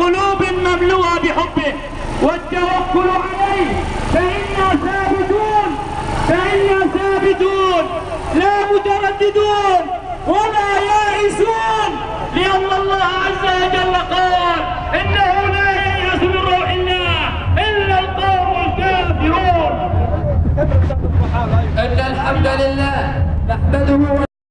قلوب مملوءة بحبه والتوكل عليه، فإنا ثابتون لا مترددون ولا يائسون، لأن الله عز وجل قال إنه لا ييأس من روح الله إلا القوم الكافرون. إن الحمد لله نحمده